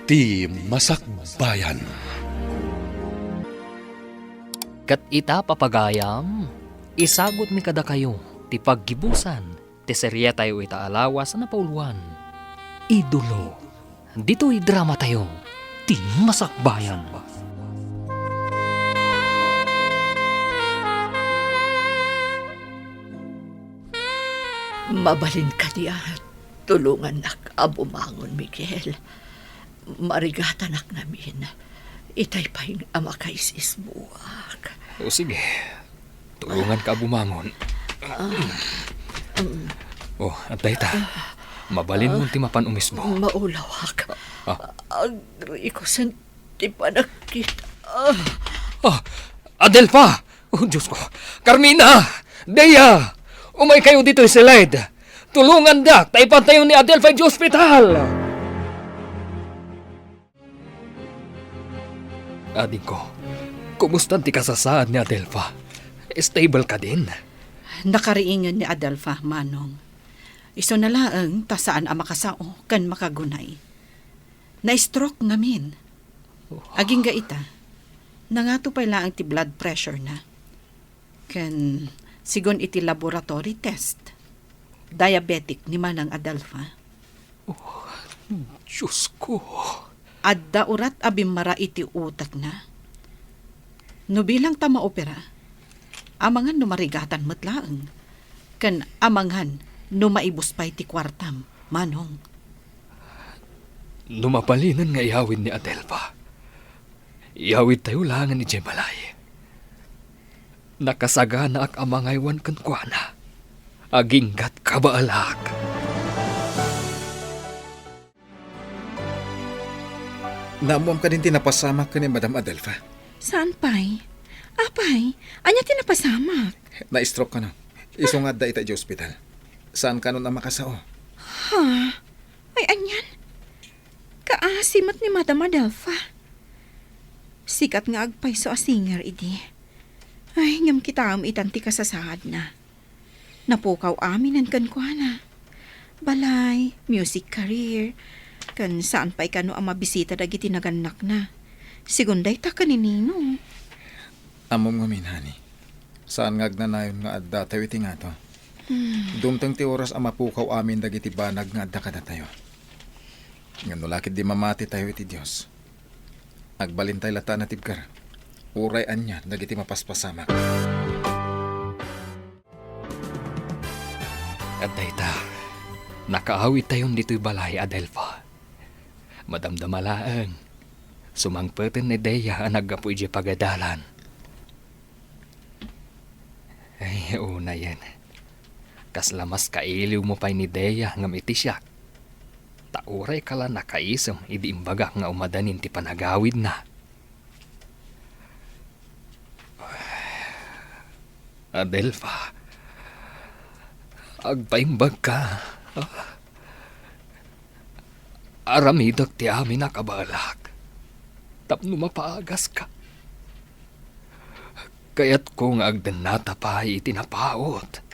Ti Masakbayan. Kat ita papagayam, isagot mi kada kayo, ti paggibusan, ti serya tayo ita alawa sa napauluan. Idolo, dito'y drama tayo, ti Masakbayan. Mabalin ka niya. Tulungan nak abumangon, Miguel. Marigatan nak namin. Itay pa yung ama kay sisbuak. O sige, tulungan ka bumangon. Atay ta, mabalin mo ti mapanumis mo. Maulawak. Agri ko sa ti panakita. Adelfa! Oh, Diyos ko! Carmina! Dea! Umay kayo dito sa slide. Tulungan dak, taipantayo ni Adelfa sa ospital. Ading ko, kumusta ti kasasaan ni Adelfa? Stable ka din? Nakariingan ni Adelfa, Manong. Iso na laang tasaan ang makasao kan makagunay. Na-stroke ngamin. Aging gaita, nangato pa lang ti blood pressure na. Kan sigon iti laboratory test. Diabetic ni Manang Adelfa. Diyos ko. Adda urat abim mara iti utak na. No bilang tama opera, amangan no marigatan matlaang. Kan amangan no maibus pa iti kwartam, Manong. Lumapalinan nga ihawid ni Adelfa. Ihawid tayo langan ni Jemalay. Nakasagana ak amangaywan kan kuana. Aginggat kabaalak. Namuam ka din tinapasama ka ni Madam Adelfa. Saan pay? Apay, anya tinapasamak. Na-stroke ka na. Isong adda ita di ospital. Saan ka nun ang makasao? Ha? Ay, anyan? Kaasimat ni Madam Adelfa. Sikat nga agpay so a singer, idi. Ay, ngam kita am itanti kasasahad na. Napukaw amin ang kankwana. Balay, music career, kan saan pa'y kano ang mabisita dagiti naganak na. Sigunday ta kaninino. Amom ngamin, honey. Saan nga agnanayon nga adda tayo iti nga to? Dumtang ti oras ang mapukaw amin dagiti banag nga adda kada tayo. Ngano lakit di mamati tayo iti Diyos. Agbalin tayo lata na tibkar. Uray anya dagiti mapaspasamak. At dayta, nakaawit tayon dito'y balay, Adelfa. Madamdamalaang, sumangpeten ni Dea ang nagapoy di pagadalan. Ay, una yan. Kaslamas kailiw mo pa'y ni Dea ngam iti siya. Tauray kala nakaisam, idi imbaga nga umadanin ti panagawid na. Adelfa, agpaimbag ka. Aramidog ti amin na kabalak. Tapno mapaagas ka. Kaya't kung agdanata pa itinapaot.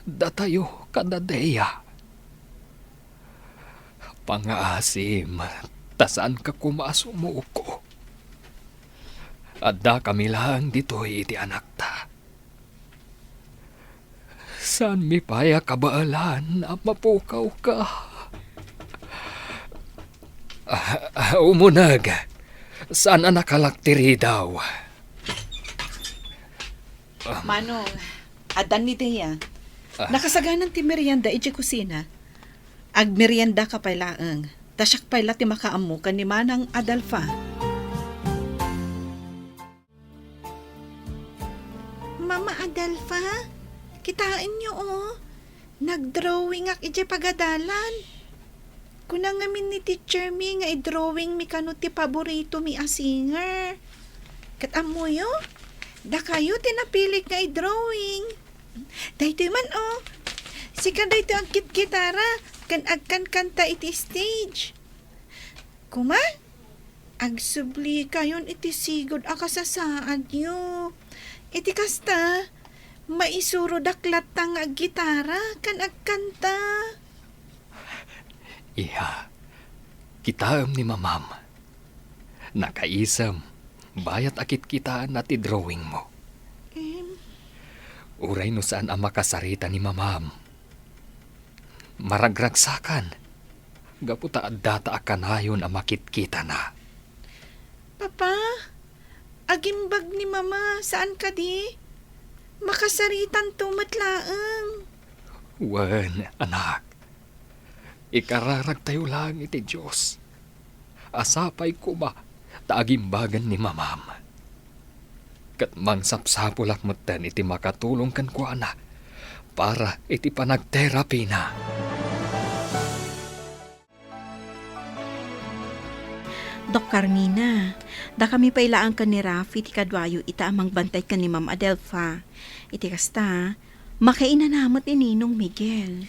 Datayo kadadeya. Pangaasim, tasan ka kumasumuko. Adda kami lang dito'y iti anak ta. San mi paya kabaalan na mapukaw ka? Umunag, saan ang nakalaktiri daw? Manong, adan ni Dea. Nakasaganan ti merienda iti kusina. Ag merienda ka pay laang. Tasyak pay ti makaamu kan ni Manang Adelfa. Mama Adelfa, kitain niyo nagdrawing ak iti pagadalan. Kunang ngamin ni teacher mi nga i-drawing mi kano ti paborito mi a singer. Kat amuyo, da kayo tinapilik nga i-drawing. Dahito man sika dahito ang gitara, kan agkan kanta iti stage. Kuma, agsubli kayon iti sigod akasasaad nyo. Iti kasta, maisuro daklat tang gitara kan agkanta. Iha, Kitaam ni mamam. Nakaisam, bayat akit kitaan na ti drawing mo. Uray no saan ang makasarita ni mamam. Maragragsakan. Gaputa at data akanayon ang makitkita na. Papa, agimbag ni mama, saan ka di? Makasaritan tumatlaang. Wen, anak. Ikararag tayo lang iti Diyos. Asapay ko ba, taagimbagan ni mamam. Kat mangsapsapulak matan iti makatulong kan ko na para iti panagterapi na. Dok Carmina, da kami pailaan ka ni Rafi ti kadwayo ita amang bantay ka ni Ma'am Adelfa. Iti kasta, makainanamot ni Ninong Miguel.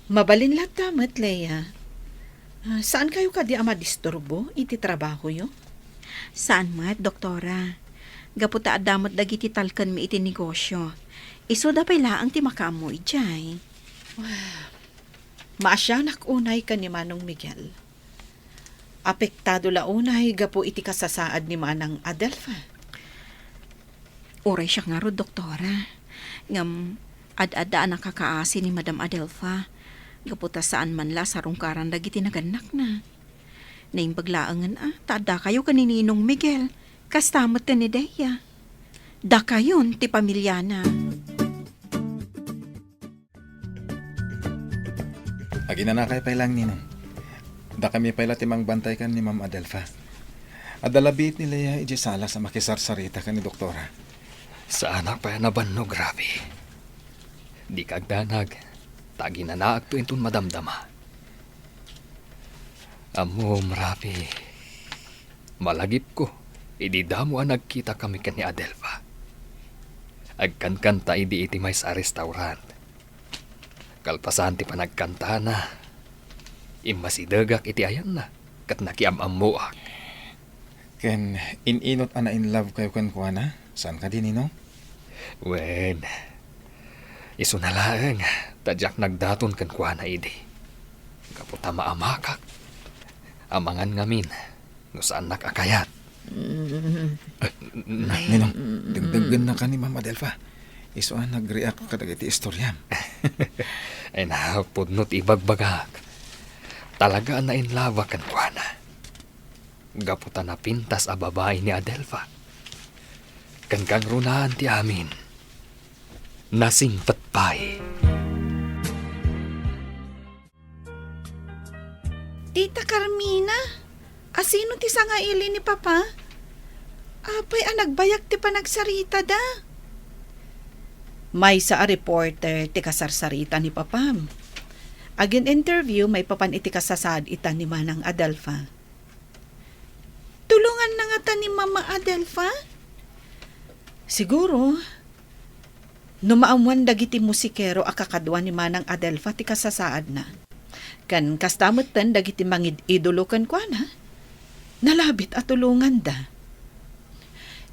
Mabalin lahat damat, Leia. Saan kayo kadi ama disturbo? Iti trabaho yo? Saan mat, doktora? Gaputa adamot dagiti talkan mi iti negosyo. Iso da pailaang ti makamoy jay. Maasyanak unay ka ni Manong Miguel. Apektado la unay gapo iti kasasaad ni Manang Adelfa. Oray siya nga ro, doktora. Ngam, ad-ada nakakaasi ni Madam Adelfa. Gaputa saan man la sarungkaran dagiti naganak na. Naimbaglaangan tada kayo kanininong Miguel. Kastamot ni Deya. Da kayon ti pamilya na. Aginanakay pa lang ninong. Da kami pala timang bantay kan ni Ma'am Adelfa. Adalabit nila ya ijisala sa makisarsarita kan ni doktora. Sa anak pa nabanno, grabe. Di kagdanag, tagi na naag to intun madamdama. Amo, marapi. Malagip ko, ididamo ang nagkita kami kan ni Adelfa. Agkankanta idi iti may sa restaurant. Kalpasan ti panagkanta na. Imasidagak iti ayan na, kat nakiam-amuak. Ken ininot ana in love kayo kan kuana? Saan ka din ninong? Wen, iso na lang, tadyak nagdaton kan kuana idi. Kaputa maamakak. Amangan ngamin, no saan nakakayat. Ninong, dagdagan na ka ni Ma'am Adelfa. Iso nag-react ka dagiti istoryam. Ay na, pudnot ibagbagak. Talaga na inlava kan kuana. Gaputa na pintas a babae ni Adelfa. Kan kang runahan ti amin. Nasingpat pa'y. Tita Carmina, asino ti sangaili ni Papa? Apay nagbayag ti panagsarita da. May sa a reporter ti kasarsarita ni Papam. Agin interview may papan iti kasasad ita ni Manang Adelfa. Tulungan na nga ta ni Mama Adelfa? Siguro, numaamuan dagiti musikero akakadwa ni Manang Adelfa ti kasasaad na. Kan kastamot tan dagiti mangid idolo kan kwa na. Nalabit at tulungan da.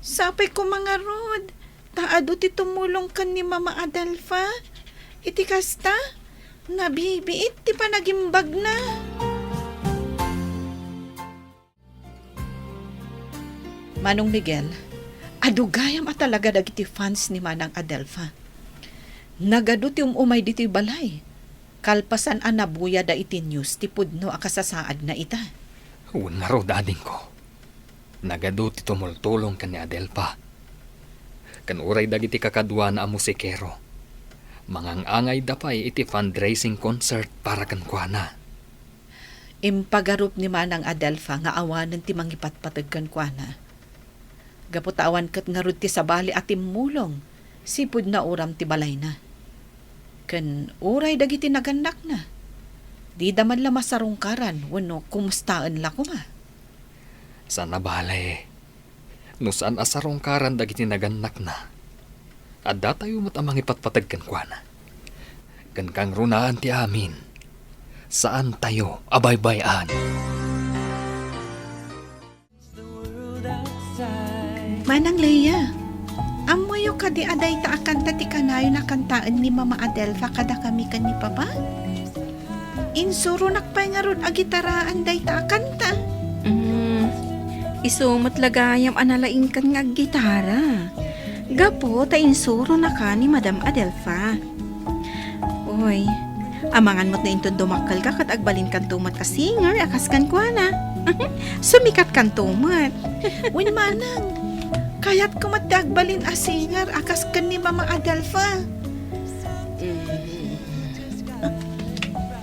Sapay ko mga rod, taado ti tumulong kan ni Mama Adelfa. Iti kasta, nabibiit ti panagimbag na. Manong Miguel, adugayam at talaga dagiti fans ni Manang Adelfa. Nagado ti umay diti balay. Kalpasan anabuya da iti news ti pudno akasasaad na ita. Una ro dading ko. Nagado ti tumultulong kan ni Adelfa. Kan uray dagiti kakadwa na musikero. Mangangangay dapay iti fundraising concert para kan kuana. Impagarup ni Manang Adelfa nga awanan ti mangipatpatag kan kuana. Gaputawan kat nga rud ti sabali at timulong, sipud na uram ti balay na. Ken uray dagiti naganak na. Di daman la masarungkaran, wano kumustaan la kuma. Sana balay. No saan asarongkaran dagiti naganak na. Adda tayo matamang ipatpatag kan kuana. Kan kang runaan ti amin. Saan tayo abaybayan? Manang Leia, amoyo kadi aday ta akanta ti kanayo na kantaan ni Mama Adelfa kada kami kan ni Papa? insuro nakpay nga ron agitaraan day ta kanta. Isumot lagayam analaing kan nga gitara. Gapo ta insuro na ka ni Madam Adelfa. Oy, amangan mo't na intun dumakal ka kat agbalin kan tumat ka singer akas kan kwa na. Sumikat kan tumat. Win manang, kayat kumatagbalin a singer akas kan ni Mama Adelfa.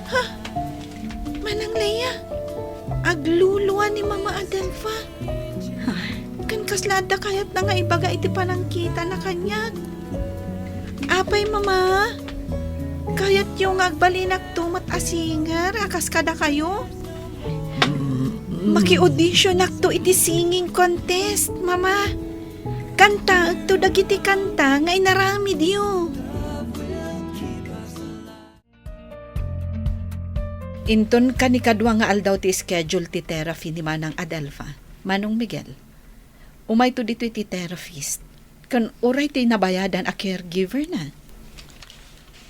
Ha? Manang Leia, agluluwa ni Mama Adelfa. Kan kaslada kayat na nga ibaga iti panangkita na kanya. Apay Mama, kayat yung agbalinak tumat a singer akas kada kayo. Maki-audition nakto iti singing contest, Mama. Kanta, agto dagiti kanta, nga inarami diyo. Inton kanikadwa nga aldaw ti schedule ti therapy ni Manang Adelfa. Manong Miguel, umay to dito iti therapist. Kan uray ti nabayadan a caregiver na.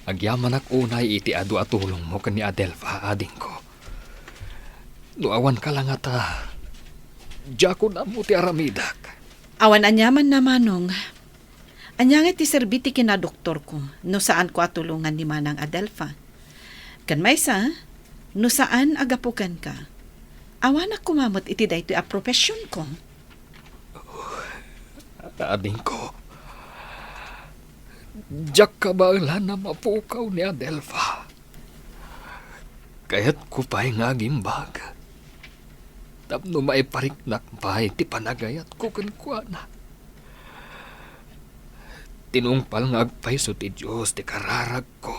Agyaman ak unay iti adu atulong mo kan ni Adelfa, ading ko. Nuawan ka lang ata. Diyako na mo ti aramidak. Awan anyaman na Manong. Anyang iti serbiti kina doktor ko no saan ko atulungan ni Manang Adelfa. Kan maysa, no saan agapukan ka. Awan ak kumamot iti daytoy a profesyon ko. Ading ko. Diyak ka ba na mapukaw ni Adelfa? Kaya't ko pa'y nga gimbag. Tapno maipariknak pa'y ti panagayat ko kankwana. Tinungpal nga agpay so ti Diyos ti kararag ko.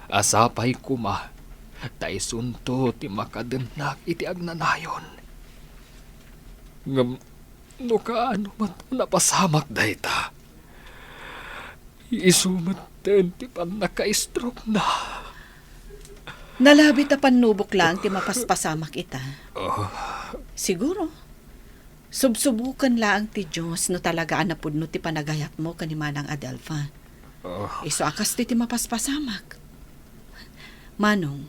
Asapay kuma, taisunto ti makadenak iti agnanayon. Ngam, no kaano man napasamak dayta. Isumaten ti panaka-stroke na. Nalabi ta panubok lang ti mapaspasamak ita. Siguro. Subsubukan lang ti Diyos no talaga anapud no ti panagayat mo kani Manang Adelfa. Iso akas ti mapaspasamak. Manong,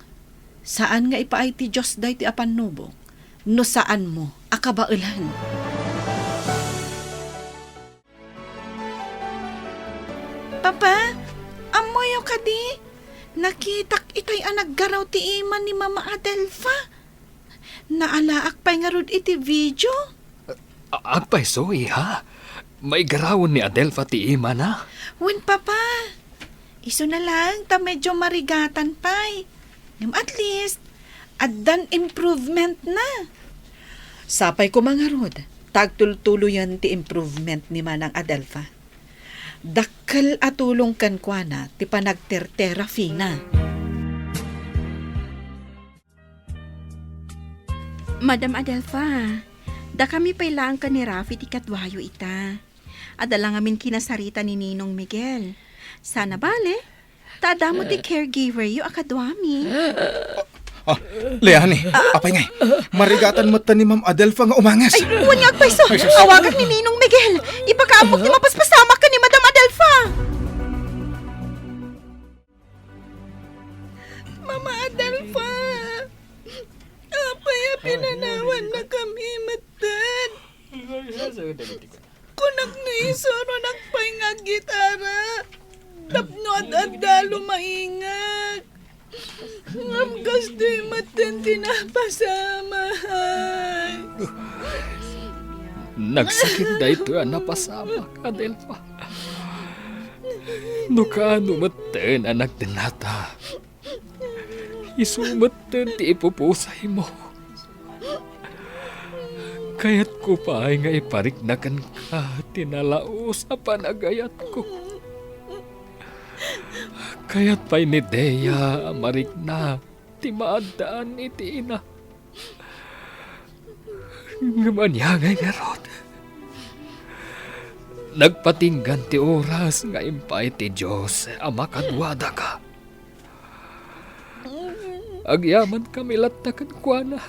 saan nga ipaay ti Diyos day ti apanubok? No saan mo akabailan? Papa, amoy ka di. Nakitak itay anaggaraw ti iman ni Mama Adelfa. Naalaak pa'y nga rod iti video. Agpay so, iha. May garawon ni Adelfa ti ima na. Wen, Papa. Iso na lang, ta medyo marigatan pa'y. At least, addan improvement na. Sapay ko mga rod, tagtultuluyan ti improvement ni Manang Adelfa. Dakkel atulong kan kwa na ti panagter-therapy na. Madam Adelfa, da kami pailaan ka ni Rafi ti katwayo ita. Adala ngamin kinasarita ni Ninong Miguel. Sana bale, tada mo ti caregiver yu akadwami. Leani, apay ngay. Marigatan mo ta ni Ma'am Adelfa nga umangas. Ay, wanyag pa iso. Awagan ni Ninong Miguel. Ipakaamok ni mapaspasamak ka ni Madam Adelfa. Mama Adelfa. Apay, pinanawan na kami matad. Kunak na isuro nakpay nga gitara. Tapno at dalo maingag. Ngam kasto'y matan tinapasamahay. Nagsakit da ito ang napasamak, Adelfa. No kaano maten anak dinata. Isumaten ti ipupusay mo. Kaya't ko pa ay nga ipariknakan ka, tinalao sa panagayat ko. Kaya't pa'y ni Deya marikna, ti maadaan iti ina. Ngamanyagay nga rod. Nagpatinggan ti oras nga impay ti Diyos, ama kadwada ka. Agyaman kami latakan kwa na.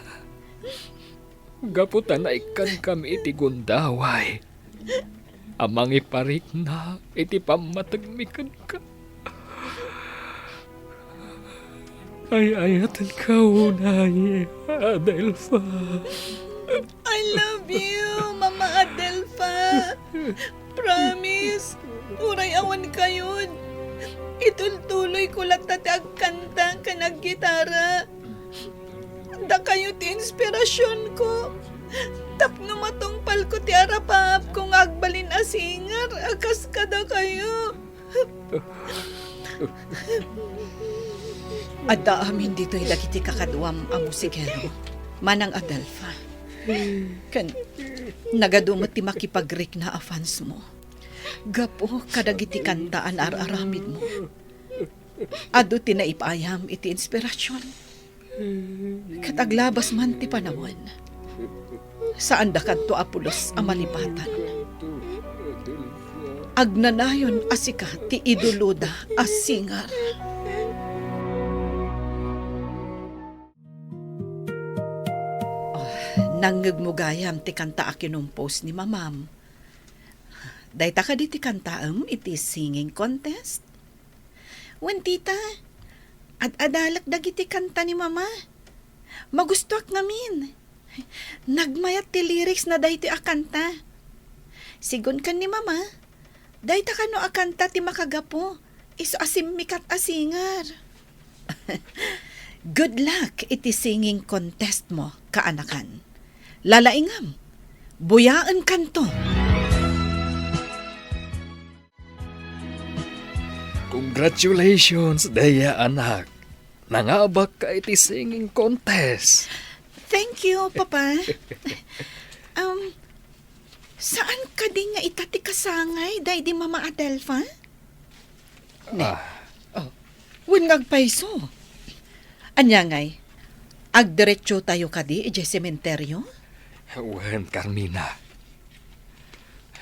Gaputan na ikan kami iti gundaway. Amang iparik na iti pamatagmikan ka. ay ayatan ka unay, Adelfa. I love you, Mama Adelfa. Promise, uray awan kayon. Itultuloy ko lang tati agkanta ka naggitara. Da kayo ti inspirasyon ko. Tapno matungpal ko ti arapap kung agbalin asingar. Akas ka da kayo. Adda amin dito'y dagiti kakaduam a musikero. Manang Adelfa. Kan nagadumot ti makipagrik na afans mo. Gapo kadagiti kantaan araramid mo. Adu ti naipayam iti inspirasyon. Kataglabas man ti panawon. Saan da kadto apulos a malipatan. Agnanayon asika ti iduluda as singar. Nanggagmugayam ti kanta a kinumpos ni mamam. Dayta ka di ti kantaam iti singing contest. Wen tita, at adalak dagiti kanta ni mama. Magustuak ngamin. Nagmayat ti lyrics na dayti a kanta. Sigon kan ni mama, dayta ka no a kanta ti makagapo. Iso asim mikat asingar. Good luck iti singing contest mo, kaanakan. Lalaingam, buyaan kanto. Congratulations, Daya anak. Nangabak ka iti singing contest. Thank you, Papa. Saan ka di nga itati kasangay, day di Mama Adelfa? Wen ngagpaiso. Anya ngay, agdiretso tayo kadi ije sementeryo? Wen, Carmina.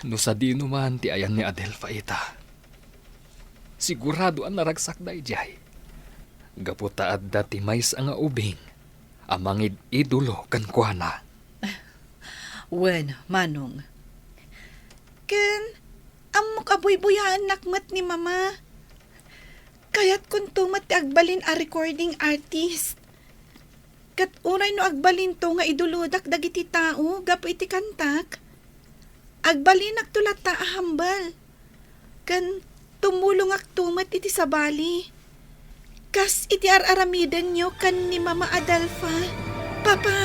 No sa di naman ti ayan ni Adelfa ita. Sigurado ang naragsak da ijay. Gaputa at dati mais ang ubing. Amangid idulo kan kuana. Wen, manong. Ken, amok abuy-buyan nakmat ni Mama. Kaya't kung tumat ti agbalin a recording artist. Kat uray no agbalin to nga iduludak dagiti tao, gapo iti kantak. Agbalin agtulata a hambal. Kan tumulong tumat iti sabali. Kas iti aramidan nyo kan ni Mama Adelfa. Papa!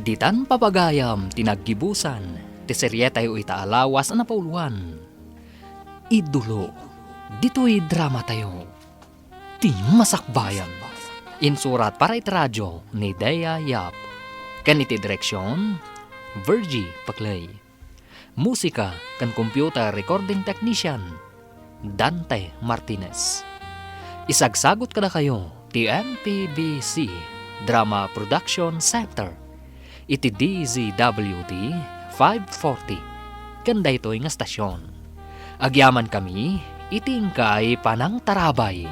Ditan papagayam tinaggibusan. Ti serye tayo itaalawas na pauluan. Idulo. Dito'y drama tayo. Ti masakbayan. Insurat para itradyo ni Dea Yap. Kaniti direksyon, Virgie Paclay. Musika kan computer recording technician, Dante Martinez. Isagsagot kada kayo ti MPBC Drama Production Center. Iti DZWD 540. Kanda ito'y nga stasyon. Agyaman kami, iting kay Panang Tarabay.